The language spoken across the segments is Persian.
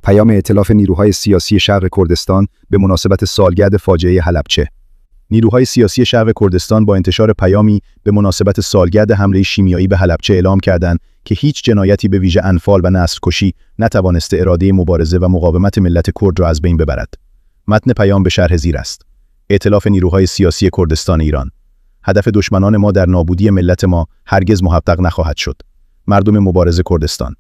پیام ائتلاف نیروهای سیاسی شرق کردستان به مناسبت سالگرد فاجعه حلبچه. نیروهای سیاسی شرق کردستان با انتشار پیامی به مناسبت سالگرد حمله شیمیایی به حلبچه اعلام کردند که هیچ جنایتی به ویژه انفال و نسل‌کشی نتوانسته اراده مبارزه و مقاومت ملت کرد را از بین ببرد. متن پیام به شرح زیر است. ائتلاف نیروهای سیاسی کردستان ایران: هدف دشمنان ما در نابودی ملت ما هرگز محقق نخواهد شد. مردم مبارز کردستان: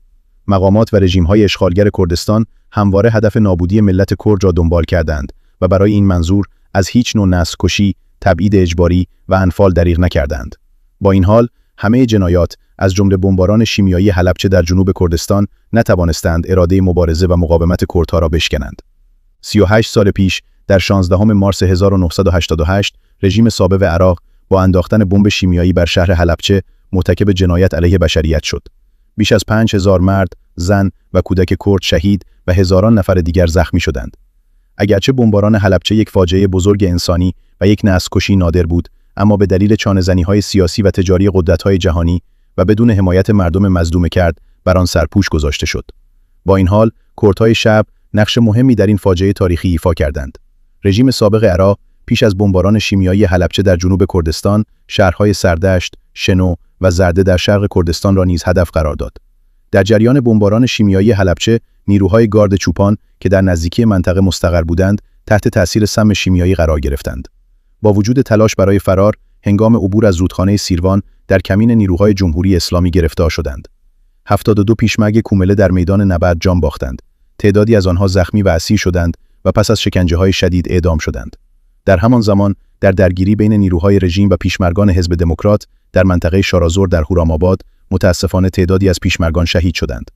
مقامات و رژیم‌های اشغالگر کردستان همواره هدف نابودی ملت کرد را دنبال کردند و برای این منظور از هیچ نوع نسل‌کشی، تبعید اجباری و انفال دریغ نکردند. با این حال، همه جنایات از جمله بمباران شیمیایی حلبچه در جنوب کردستان نتوانستند اراده مبارزه و مقاومت کردها را بشکنند. 38 سال پیش در 16 مارس 1988 رژیم سابق عراق با انداختن بمب شیمیایی بر شهر حلبچه مرتکب جنایت علیه بشریت شد. بیش از 5000 مرد، زن و کودک کرد شهید و هزاران نفر دیگر زخمی شدند. اگرچه بمباران حلبچه یک فاجعه بزرگ انسانی و یک نسل‌کشی نادر بود، اما به دلیل چانه‌زنی‌های سیاسی و تجاری قدرت‌های جهانی و بدون حمایت مردم مظلوم کرد بر آن سرپوش گذاشته شد. با این حال، کردهای شعب نقش مهمی در این فاجعه تاریخی ایفا کردند. رژیم سابق عراق پیش از بمباران شیمیایی حلبچه در جنوب کردستان، شهرهای سردشت، شنو و زرده در شرق کردستان را نیز هدف قرار داد. در جریان بمباران شیمیایی حلبچه، نیروهای گارد چوپان که در نزدیکی منطقه مستقر بودند، تحت تأثیر سم شیمیایی قرار گرفتند. با وجود تلاش برای فرار، هنگام عبور از رودخانه سیروان در کمین نیروهای جمهوری اسلامی گرفتار شدند. 72 پیشمرگ کومله در میدان نبرد جان باختند. تعدادی از آنها زخمی و اسیر شدند و پس از شکنجه‌های شدید اعدام شدند. در همان زمان در درگیری بین نیروهای رژیم و پیشمرگان حزب دموکرات در منطقه شارازور در هورام‌آباد متاسفانه تعدادی از پیشمرگان شهید شدند.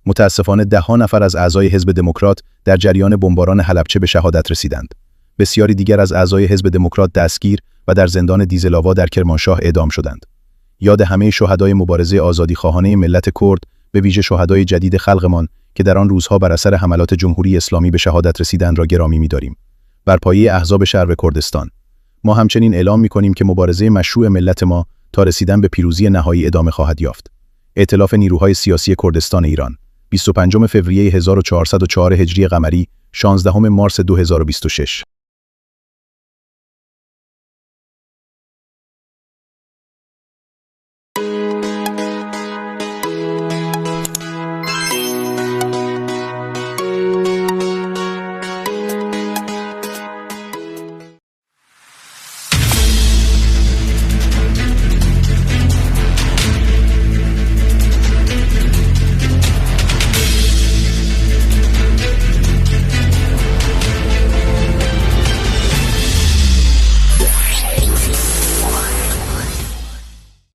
متاسفانه ده‌ها نفر از اعضای حزب دموکرات در جریان بمباران حلبچه به شهادت رسیدند. بسیاری دیگر از اعضای حزب دموکرات دستگیر و در زندان دیزلاوا در کرمانشاه اعدام شدند. یاد همه شهدای مبارزه آزادیخواهانه ملت کرد، به ویژه شهدای جدید خلقمان که در آن روزها بر اثر حملات جمهوری اسلامی به شهادت رسیدند را گرامی می‌داریم. بر پایه احزاب شرق کردستان، ما همچنین اعلام می‌کنیم که مبارزه مشروع ملت ما تا رسیدن به پیروزی نهایی ادامه خواهد یافت. ائتلاف نیروهای سیاسی کردستان ایران: 25 فوریه 1404 هجری قمری، 16 مارس 2026.